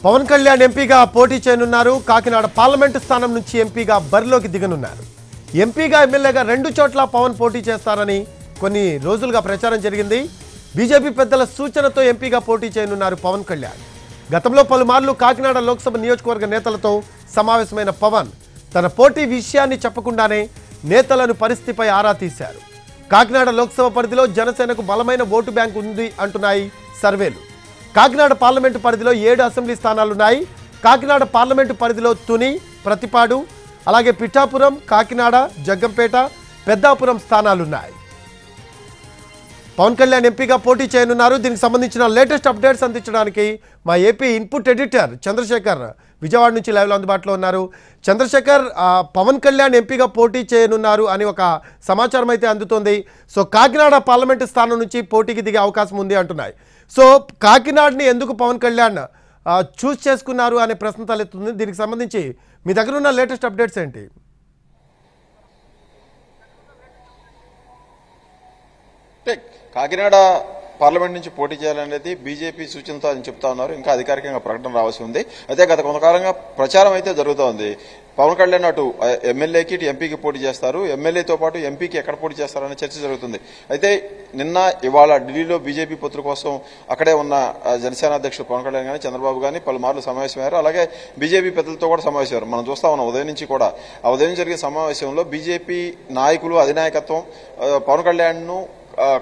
పవన్ కళ్యాణ్ ఎంపీగా పోటీ చేయనున్నారు. కాకినాడ పార్లమెంటు స్థానం నుంచి ఎంపీగా బరిలోకి దిగనున్నారు. ఎంపీగా ఎమ్మెల్యేగా రెండు చోట్ల పవన్ పోటీ చేస్తారని కొన్ని రోజులుగా ప్రచారం జరిగింది. బీజేపీ పెద్దల సూచనతో ఎంపీగా పోటీ చేయనున్నారు పవన్ కళ్యాణ్. గతంలో పలుమార్లు కాకినాడ లోక్సభ నియోజకవర్గ నేతలతో సమావేశమైన పవన్ తన పోటీ విషయాన్ని చెప్పకుండానే నేతలను పరిస్థితిపై ఆరా తీశారు. కాకినాడ లోక్సభ పరిధిలో జనసేనకు బలమైన ఓటు బ్యాంక్ ఉంది అంటున్నాయి సర్వేలు. కాకినాడ పార్లమెంటు పరిధిలో 7 అసెంబ్లీ స్థానాలున్నాయి. కాకినాడ పార్లమెంటు పరిధిలో తుని, ప్రతిపాడు, అలాగే పిఠాపురం, కాకినాడ, జగ్గంపేట, పెద్దాపురం స్థానాలున్నాయి. పవన్ కళ్యాణ్ ఎంపీగా పోటీ చేయనున్నారు. దీనికి సంబంధించిన లేటెస్ట్ అప్డేట్స్ అందించడానికి మా AP input editor Chandrasekhar Vijayawada నుంచి లైవ్లో అందుబాటులో ఉన్నారు. చంద్రశేఖర్, పవన్ కళ్యాణ్ ఎంపీగా పోటీ చేయనున్నారు అని ఒక సమాచారం అయితే అందుతోంది. సో కాకినాడ పార్లమెంటు స్థానం నుంచి పోటీకి దిగే అవకాశం ఉంది అంటున్నాయి. సో కాకినాడని ఎందుకు పవన్ కళ్యాణ్ చూస్ చేసుకున్నారు అనే ప్రశ్న తలెత్తుంది. దీనికి సంబంధించి మీ దగ్గర ఉన్న లేటెస్ట్ అప్డేట్స్ ఏంటి? కాకినాడ పార్లమెంట్ నుంచి పోటీ చేయాలనేది బీజేపీ సూచనతో అని చెప్తా ఉన్నారు. ఇంకా అధికారికంగా ప్రకటన రావాల్సి ఉంది. అయితే గత కొంతకాలంగా ప్రచారం అయితే జరుగుతోంది. పవన్ కళ్యాణ్ అటు ఎమ్మెల్యేకి ఇటు ఎంపీకి పోటీ చేస్తారు, ఎమ్మెల్యేతో పాటు ఎంపీకి ఎక్కడ పోటీ చేస్తారనే చర్చ జరుగుతుంది. అయితే ఇవాళ ఢిల్లీలో బీజేపీ పొత్తుల కోసం అక్కడే ఉన్న జనసేన అధ్యక్షుడు పవన్ కళ్యాణ్ కానీ చంద్రబాబు కానీ పలుమార్లు సమావేశమయ్యారు. అలాగే బీజేపీ పెద్దలతో కూడా సమావేశమయ్యారు. మనం చూస్తా ఉన్నాం ఉదయం నుంచి కూడా. ఆ ఉదయం జరిగే సమావేశంలో బీజేపీ నాయకులు అధినాయకత్వం పవన్ కళ్యాణ్ ను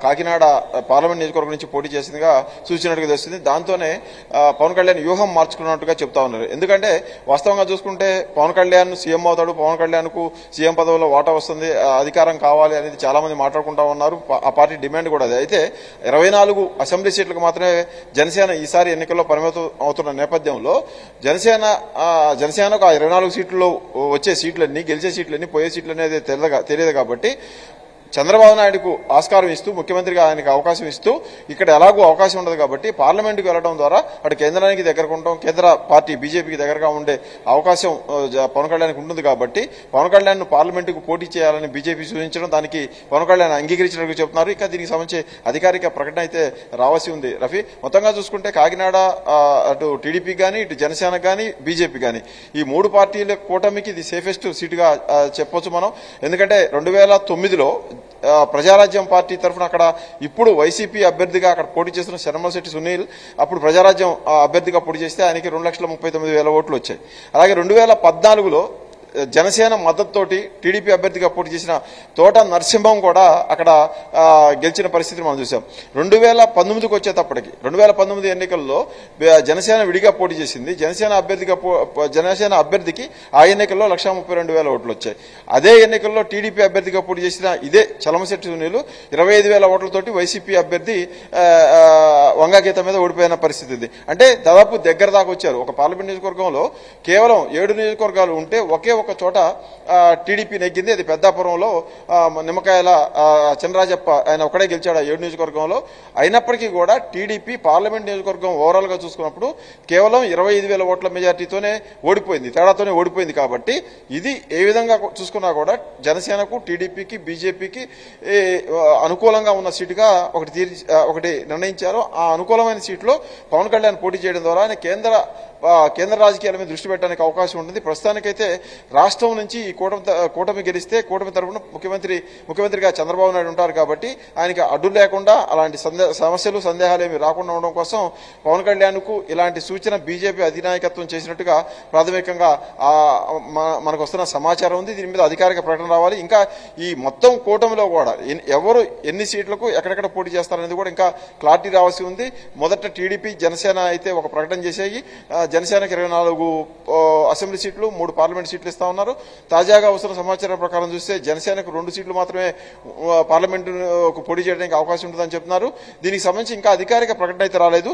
కాకినాడ పార్లమెంట్ నియోజకవర్గం నుంచి పోటీ చేసిందిగా సూచించినట్టుగా తెలుస్తుంది. దాంతోనే పవన్ కళ్యాణ్ వ్యూహం మార్చుకున్నట్టుగా చెప్తా ఉన్నారు. ఎందుకంటే వాస్తవంగా చూసుకుంటే పవన్ కళ్యాణ్ సీఎం అవుతాడు, పవన్ కళ్యాణ్ కు సీఎం పదవిలో వాటా వస్తుంది, అధికారం కావాలి అనేది చాలా మంది మాట్లాడుకుంటా ఉన్నారు. ఆ పార్టీ డిమాండ్ కూడా అది. అయితే 24 అసెంబ్లీ సీట్లకు మాత్రమే జనసేన ఈసారి ఎన్నికల్లో పరిమితం అవుతున్న నేపథ్యంలో జనసేనకు ఆ 24 సీట్లలో వచ్చే సీట్లన్నీ, గెలిచే సీట్లన్నీ, పోయే సీట్లు అనేది తెలియదు కాబట్టి చంద్రబాబు నాయుడుకు ఆస్కారం ఇస్తూ, ముఖ్యమంత్రిగా ఆయనకు అవకాశం ఇస్తూ, ఇక్కడ ఎలాగో అవకాశం ఉండదు కాబట్టి పార్లమెంటుకు వెళ్లడం ద్వారా అటు కేంద్రానికి దగ్గరకు ఉండటం, కేంద్ర పార్టీ బీజేపీకి దగ్గరగా ఉండే అవకాశం పవన్ కళ్యాణ్కి ఉంటుంది కాబట్టి పవన్ కళ్యాణ్ పార్లమెంటుకు పోటీ చేయాలని బీజేపీ సూచించడం, దానికి పవన్ కళ్యాణ్ అంగీకరించినట్టు చెప్తున్నారు. ఇక దీనికి సంబంధించి అధికారిక ప్రకటన అయితే రావాల్సి ఉంది. రఫీ, మొత్తంగా చూసుకుంటే కాకినాడ అటు టీడీపీ కానీ, ఇటు జనసేన కానీ, బీజేపీ కానీ ఈ 3 పార్టీల కూటమికి ఇది సేఫెస్ట్ సీటుగా చెప్పొచ్చు మనం. ఎందుకంటే 2009లో ప్రజారాజ్యం పార్టీ తరఫున అక్కడ ఇప్పుడు వైసీపీ అభ్యర్థిగా అక్కడ పోటీ చేస్తున్న శర్మశెట్టి సునీల్ అప్పుడు ప్రజారాజ్యం అభ్యర్థిగా పోటీ చేస్తే ఆయనకి 2,39,000 ఓట్లు వచ్చాయి. అలాగే 2014లో జనసేన మద్దతుతోటి టీడీపీ అభ్యర్థిగా పోటీ చేసిన తోట నరసింహం కూడా అక్కడ గెలిచిన పరిస్థితిని మనం చూసాం. 2019కి వచ్చేటప్పటికి 2019 ఎన్నికల్లో జనసేన విడిగా పోటీ చేసింది. జనసేన అభ్యర్థికి ఆ ఎన్నికల్లో 1,32,000 ఓట్లు వచ్చాయి. అదే ఎన్నికల్లో టీడీపీ అభ్యర్థిగా పోటీ చేసిన ఇదే చలమశెట్టి సునీలు 25,000 ఓట్లతోటి వైసీపీ అభ్యర్థి వంగాగీత మీద ఓడిపోయిన పరిస్థితి ఉంది. అంటే దాదాపు దగ్గర దాకా వచ్చారు. ఒక పార్లమెంట్ నియోజకవర్గంలో కేవలం 7 నియోజకవర్గాలు ఉంటే ఒకే ఒక చోట టీడీపీ నెగ్గింది. అది పెద్దాపురంలో నిమ్మకాయల చంద్రరాజప్ప, ఆయన ఒకడే గెలిచాడు ఆ 7 నియోజకవర్గంలో. అయినప్పటికీ కూడా టీడీపీ పార్లమెంట్ నియోజకవర్గం ఓవరాల్ గా చూసుకున్నప్పుడు కేవలం 25,000 ఓట్ల మెజార్టీతోనే ఓడిపోయింది, తేడాతోనే ఓడిపోయింది. కాబట్టి ఇది ఏ విధంగా చూసుకున్నా కూడా జనసేనకు, టీడీపీకి, బీజేపీకి అనుకూలంగా ఉన్న సీటుగా ఒకటి నిర్ణయించారు. ఆ అనుకూలమైన సీట్లో పవన్ కళ్యాణ్ పోటీ చేయడం ద్వారా ఆయన కేంద్ర రాజకీయాల మీద దృష్టి పెట్టడానికి అవకాశం ఉంటుంది. ప్రస్తుతానికైతే రాష్ట్రం నుంచి ఈ కూటమి గెలిస్తే కూటమి తరఫున ముఖ్యమంత్రిగా చంద్రబాబు నాయుడు ఉంటారు కాబట్టి ఆయనకి అడ్డు లేకుండా అలాంటి సమస్యలు, సందేహాలు ఏమి రాకుండా ఉండడం కోసం పవన్ కళ్యాణ్ కు ఇలాంటి సూచన బీజేపీ అధినాయకత్వం చేసినట్టుగా ప్రాథమికంగా మనకు వస్తున్న సమాచారం ఉంది. దీని మీద అధికారిక ప్రకటన రావాలి. ఇంకా ఈ మొత్తం కూటమిలో కూడా ఎవరు ఎన్ని సీట్లకు ఎక్కడెక్కడ పోటీ చేస్తారనేది కూడా ఇంకా క్లారిటీ రావాల్సి ఉంది. మొదట టీడీపీ, జనసేన అయితే ఒక ప్రకటన చేసేయి. జనసేనకు 24 అసెంబ్లీ సీట్లు, 3 పార్లమెంట్ సీట్లు ఇస్తా ఉన్నారు. తాజాగా వస్తున్న సమాచారం ప్రకారం చూస్తే జనసేనకు 2 సీట్లు మాత్రమే పార్లమెంటు పోటీ చేయడానికి అవకాశం ఉంటుందని చెప్తున్నారు. దీనికి సంబంధించి ఇంకా అధికారిక ప్రకటన అయితే రాలేదు.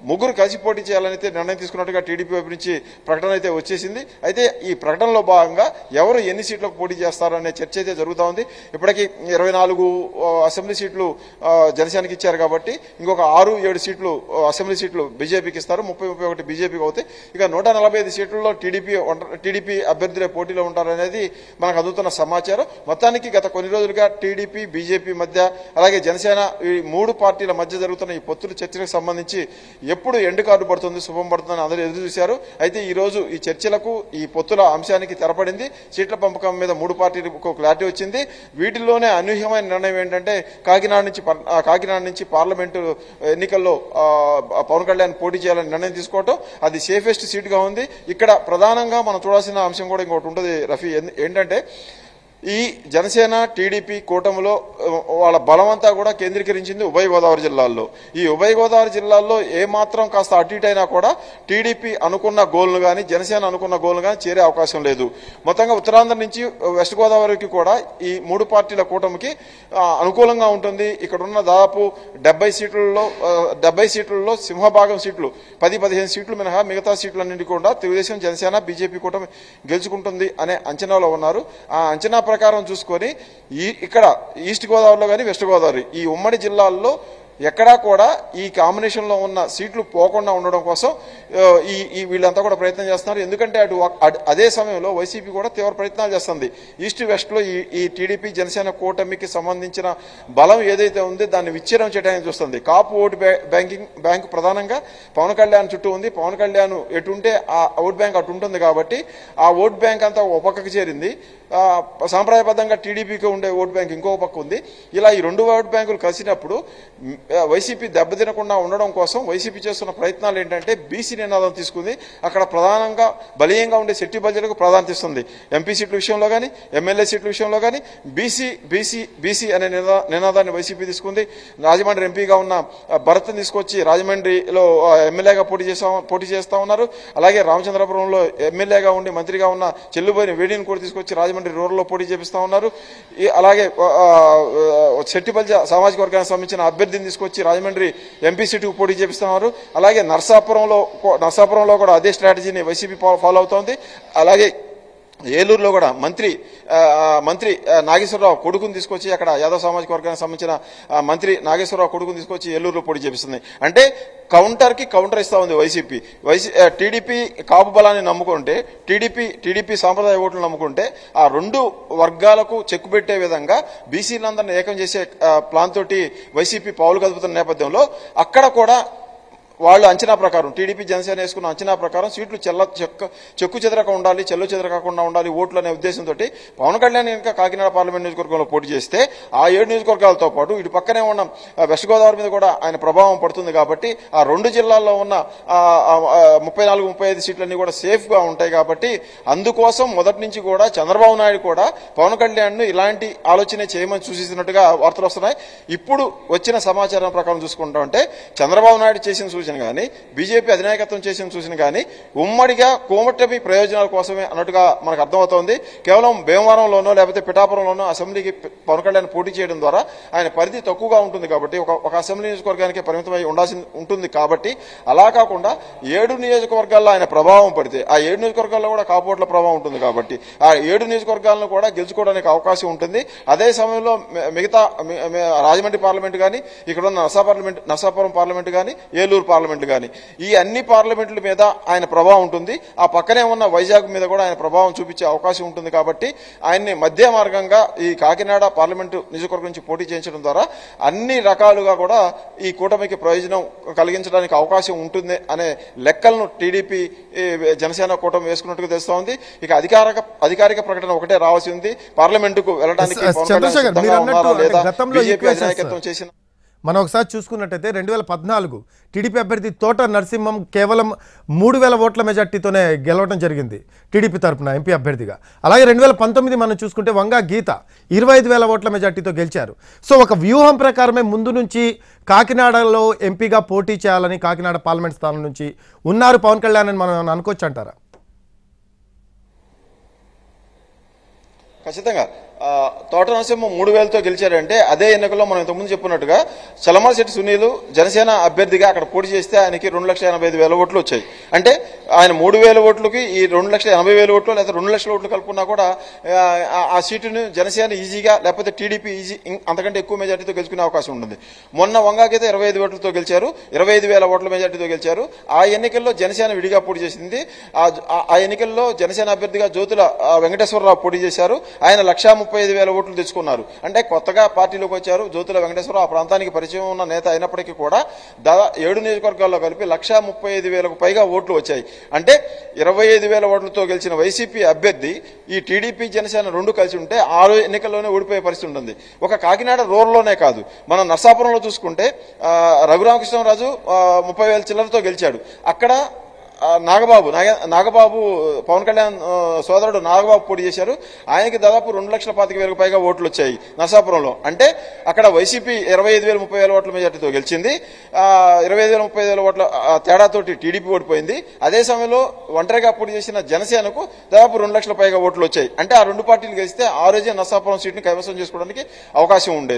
3 కలిసి పోటీ చేయాలని అయితే నిర్ణయం తీసుకున్నట్టుగా టీడీపీ వైపు నుంచి ప్రకటన అయితే వచ్చేసింది. అయితే ఈ ప్రకటనలో భాగంగా ఎవరు ఎన్ని సీట్లకు పోటీ చేస్తారనే చర్చ అయితే జరుగుతూ ఉంది. ఇప్పటికీ 24 అసెంబ్లీ సీట్లు జనసేనకి ఇచ్చారు కాబట్టి ఇంకొక 6-7 సీట్లు అసెంబ్లీ సీట్లు బీజేపీకి ఇస్తారు. 30-31 బీజేపీకి అవుతాయి. ఇక 145 సీట్లలో టీడీపీ అభ్యర్థులే పోటీలో ఉంటారనేది మనకు అందుతున్న సమాచారం. మొత్తానికి గత కొన్ని రోజులుగా టీడీపీ, బీజేపీ మధ్య అలాగే జనసేన ఈ 3 పార్టీల మధ్య జరుగుతున్న ఈ పొత్తుల చర్చలకు సంబంధించి ఎప్పుడు ఎండు కార్డు పడుతుంది, శుభం పడుతుందని అందరూ ఎదురు చూశారు. అయితే ఈ రోజు ఈ చర్చలకు, ఈ పొత్తుల అంశానికి తెరపడింది. సీట్ల పంపకం మీద 3 పార్టీలకు క్లారిటీ వచ్చింది. వీటిల్లోనే అనూహ్యమైన నిర్ణయం ఏంటంటే కాకినాడ నుంచి పార్లమెంటు ఎన్నికల్లో పవన్ కళ్యాణ్ పోటీ చేయాలని నిర్ణయం తీసుకోవటం. అది సేఫెస్ట్ సీట్గా ఉంది. ఇక్కడ ప్రధానంగా మనం చూడాల్సిన అంశం కూడా ఇంకోటి ఉంటుంది రఫీ, ఏంటంటే ఈ జనసేన టీడీపీ కూటమిలో వాళ్ళ బలమంతా కూడా కేంద్రీకరించింది ఉభయ గోదావరి జిల్లాల్లో. ఈ ఉభయ గోదావరి జిల్లాల్లో ఏమాత్రం కాస్త అటు ఇటు అయినా కూడా టీడీపీ అనుకున్న గోల్ను కానీ జనసేన అనుకున్న గోల్ను కానీ చేరే అవకాశం లేదు. మొత్తంగా ఉత్తరాంధ్ర నుంచి వెస్ట్ గోదావరికి కూడా ఈ 3 పార్టీల కూటమికి అనుకూలంగా ఉంటుంది. ఇక్కడున్న దాదాపు 70 సీట్లలో సింహభాగం సీట్లు 10-15 సీట్లు మినహా మిగతా సీట్లన్నింటి కూడా తెలుగుదేశం, జనసేన, బీజేపీ కూటమి గెలుచుకుంటుంది అనే అంచనాలో ఉన్నారు. ఆ అంచనా ప్రకారం చూసుకొని ఇక్కడ ఈస్ట్ గోదావరిలో కానీ వెస్ట్ గోదావరి ఈ ఉమ్మడి జిల్లాల్లో ఎక్కడా కూడా ఈ కాంబినేషన్ లో ఉన్న సీట్లు పోకుండా ఉండడం కోసం వీళ్ళంతా కూడా ప్రయత్నం చేస్తున్నారు. ఎందుకంటే అదే సమయంలో వైసీపీ కూడా తీవ్ర ప్రయత్నాలు చేస్తుంది. ఈస్ట్ వెస్ట్ లో ఈ టీడీపీ జనసేన కూటమికి సంబంధించిన బలం ఏదైతే ఉందో దాన్ని విచ్ఛిన్నం చేయడానికి చూస్తుంది. కాపు ఓటు బ్యాంకు ప్రధానంగా పవన్ కళ్యాణ్ చుట్టూ ఉంది. పవన్ కళ్యాణ్ ఎటుంటే ఆ ఓట్ బ్యాంక్ అటు ఉంటుంది కాబట్టి ఆ ఓట్ బ్యాంక్ అంతా ఒక పక్కకు చేరింది. సాంప్రదాయబద్ధంగా టీడీపీకి ఉండే ఓట్ బ్యాంక్ ఇంకో పక్క ఉంది. ఇలా ఈ 2 ఓట్ బ్యాంకులు కలిసినప్పుడు వైసీపీ దెబ్బతినకుండా ఉండడం కోసం వైసీపీ చేస్తున్న ప్రయత్నాలు ఏంటంటే బీసీ నినాదం తీసుకుంది. అక్కడ ప్రధానంగా బలీయంగా ఉండే శెట్టి బడ్జెట్కు ప్రాధాన్యత ఇస్తుంది. ఎంపీ సీట్ల విషయంలో కానీ ఎమ్మెల్యే సీట్ల విషయంలో కానీ బీసీ అనే నినాదాన్ని వైసీపీ తీసుకుంది. రాజమండ్రి ఎంపీగా ఉన్న భరత్ని తీసుకొచ్చి రాజమండ్రిలో ఎమ్మెల్యేగా పోటీ చేస్తా ఉన్నారు. అలాగే రామచంద్రపురంలో ఎమ్మెల్యేగా ఉండి మంత్రిగా ఉన్న చెల్లుబోయిన వేడిని కూడా తీసుకొచ్చి రాజమండ్రి రూరల్లో పోటీ చేపిస్తా ఉన్నారు. అలాగే శెట్టిబల్జ సామాజిక వర్గానికి సంబంధించిన అభ్యర్థిని తీసుకొచ్చి రాజమండ్రి ఎంపీ సీటుకు పోటీ చేపిస్తున్నారు. అలాగే నర్సాపురంలో కూడా అదే స్ట్రాటజీని వైసీపీ ఫాలో అవుతోంది. అలాగే ఏలూరులో కూడా మంత్రి నాగేశ్వరరావు కొడుకుని తీసుకొచ్చి అక్కడ యాదవ్ సామాజిక వర్గానికి సంబంధించిన మంత్రి నాగేశ్వరరావు కొడుకుని తీసుకొచ్చి ఏలూరులో పోటీ చేపిస్తుంది. అంటే కౌంటర్ ఇస్తా ఉంది వైసీపీ. టీడీపీ కాపు బలాన్ని నమ్ముకుంటే టీడీపీ సాంప్రదాయ ఓట్లు నమ్ముకుంటే ఆ 2 వర్గాలకు చెక్కు పెట్టే విధంగా బీసీలందరినీ ఏకం చేసే ప్లాన్ తోటి వైసీపీ పావులు కదుపుతున్న నేపథ్యంలో అక్కడ కూడా వాళ్ళు అంచనా ప్రకారం టీడీపీ జనసేన వేసుకున్న అంచనా ప్రకారం సీట్లు చెక్కు చెదరక ఉండాలి, చెల్లు చెదరకుండా ఉండాలి ఓట్లు అనే ఉద్దేశంతో పవన్ కళ్యాణ్ ఇంకా కాకినాడ పార్లమెంట్ నియోజకవర్గంలో పోటీ చేస్తే ఆ 7 నియోజకవర్గాలతో పాటు ఇటు పక్కనే ఉన్న వెస్ట్ గోదావరి మీద కూడా ఆయన ప్రభావం పడుతుంది. కాబట్టి ఆ 2 జిల్లాల్లో ఉన్న 34-35 సీట్లన్నీ కూడా సేఫ్ గా ఉంటాయి. కాబట్టి అందుకోసం మొదటి నుంచి కూడా చంద్రబాబు నాయుడు కూడా పవన్ కళ్యాణ్ ను ఇలాంటి ఆలోచన చేయమని సూచిస్తున్నట్టుగా వార్తలు వస్తున్నాయి. ఇప్పుడు వచ్చిన సమాచారం ప్రకారం చూసుకుంటామంటే చంద్రబాబు నాయుడు చేసిన సూచన కానీ బీజేపీ అధినాయకత్వం చేసిన సూచన కానీ ఉమ్మడిగా కోమటమి ప్రయోజనాల కోసమే అన్నట్టుగా మనకు అర్థమవుతోంది. కేవలం భీమవరంలోనో లేకపోతే పిఠాపురంలోనో అసెంబ్లీకి పవన్ కళ్యాణ్ పోటీ చేయడం ద్వారా ఆయన పరిధి తక్కువగా ఉంటుంది కాబట్టి ఒక అసెంబ్లీ నియోజకవర్గానికి పరిమితమై ఉండాల్సి ఉంటుంది. కాబట్టి అలా కాకుండా 7 నియోజకవర్గాల్లో ఆయన ప్రభావం పడితే ఆ 7 నియోజకవర్గాల్లో కూడా కాపోట్ల ప్రభావం ఉంటుంది. కాబట్టి ఆ 7 నియోజకవర్గాలను కూడా గెలుచుకోవడానికి అవకాశం ఉంటుంది. అదే సమయంలో మిగతా రాజమండ్రి పార్లమెంట్ కానీ ఇక్కడ ఉన్న నర్సాపురం పార్లమెంట్ కానీ ఏలూరు పార్లమెంట్ కానీ ఈ అన్ని పార్లమెంట్ల మీద ఆయన ప్రభావం ఉంటుంది. ఆ పక్కనే ఉన్న వైజాగ్ మీద కూడా ఆయన ప్రభావం చూపించే అవకాశం ఉంటుంది. కాబట్టి ఆయన్ని మధ్య మార్గంగా ఈ కాకినాడ పార్లమెంటు నియోజకవర్గం నుంచి పోటీ చేయించడం ద్వారా అన్ని రకాలుగా కూడా ఈ కూటమికి ప్రయోజనం కలిగించడానికి అవకాశం ఉంటుంది అనే లెక్కలను టీడీపీ జనసేన కూటమి వేసుకున్నట్టుగా తెలుస్తా ఉంది. ఇక అధికారిక ప్రకటన ఒకటే రావాల్సి ఉంది. పార్లమెంటుకు వెళ్ళడానికి బీజేపీ అధినాయకత్వం చేసిన మనం ఒకసారి చూసుకున్నట్టయితే 2014 టీడీపీ అభ్యర్థి తోట నరసింహం కేవలం 3000 ఓట్ల మెజార్టీతోనే గెలవడం జరిగింది టీడీపీ తరపున ఎంపీ అభ్యర్థిగా. అలాగే 2019 మనం చూసుకుంటే వంగా గీత 25,000 ఓట్ల మెజార్టీతో గెలిచారు. సో ఒక వ్యూహం ప్రకారమే ముందు నుంచి కాకినాడలో ఎంపీగా పోటీ చేయాలని కాకినాడ పార్లమెంట్ స్థానం నుంచి ఉన్నారు పవన్ కళ్యాణ్ అని మనం అనుకోవచ్చు అంటారా? ఖచ్చితంగా తోట నరసింహం 3,000తో గెలిచారంటే అదే ఎన్నికల్లో మనం ఇంతకుముందు చెప్పుకున్నట్టుగా చలమలశెట్టి సునీల్ జనసేన అభ్యర్థిగా అక్కడ పోటీ చేస్తే ఆయనకి 2,85,000 ఓట్లు వచ్చాయి. అంటే ఆయన 3,000 ఓట్లకి ఈ 2,80,000 ఓట్లు లేదా 2 లక్షల ఓట్లు కలుపుకున్నా కూడా ఆ సీటును జనసేన ఈజీగా లేకపోతే టీడీపీ అంతకంటే ఎక్కువ మెజార్టీతో గెలుచుకునే అవకాశం ఉంటుంది. మొన్న వంగాకైతే 25 ఓట్లతో గెలిచారు, 25,000 ఓట్ల మెజార్టీతో గెలిచారు. ఆ ఎన్నికల్లో జనసేన విడిగా పోటీ చేసింది. ఆ ఎన్నికల్లో జనసేన అభ్యర్థిగా జ్యోతుల వెంకటేశ్వరరావు పోటీ చేశారు. ఆయన 1,30,000 1,35,000 ఓట్లు తెచ్చుకున్నారు. అంటే కొత్తగా పార్టీలోకి వచ్చారు జ్యోతుల వెంకటేశ్వరరావు, ఆ ప్రాంతానికి పరిచయం ఉన్న నేత అయినప్పటికీ కూడా 7 నియోజకవర్గాల్లో కలిపి 1,35,000కు పైగా ఓట్లు వచ్చాయి. అంటే 25,000 ఓట్లతో గెలిచిన వైసీపీ అభ్యర్థి ఈ టీడీపీ జనసేన రెండు కలిసి ఉంటే 6 ఎన్నికల్లోనే ఓడిపోయే పరిస్థితి ఉంటుంది. ఒక కాకినాడ రూరల్లోనే కాదు, మనం నర్సాపురంలో చూసుకుంటే రఘురామకృష్ణరాజు 30,000 చిల్లరతో గెలిచాడు. అక్కడ నాగబాబు పవన్ కళ్యాణ్ సోదరుడు నాగబాబు పోటీ చేశారు. ఆయనకి దాదాపు 2,25,000 పైగా ఓట్లు వచ్చాయి నర్సాపురంలో. అంటే అక్కడ వైసీపీ 25,000 30,000 ఓట్ల మెజార్టీతో గెలిచింది. 25,000 30,000 ఓట్ల తేడాతోటి టీడీపీ ఓడిపోయింది. అదే సమయంలో ఒంటరిగా పోటీ చేసిన జనసేనకు దాదాపు 2 లక్షల పైగా ఓట్లు వచ్చాయి. అంటే ఆ రెండు పార్టీలు గెలిస్తే ఆ రోజే నర్సాపురం సీట్ని కైవసం చేసుకోవడానికి అవకాశం ఉండేది.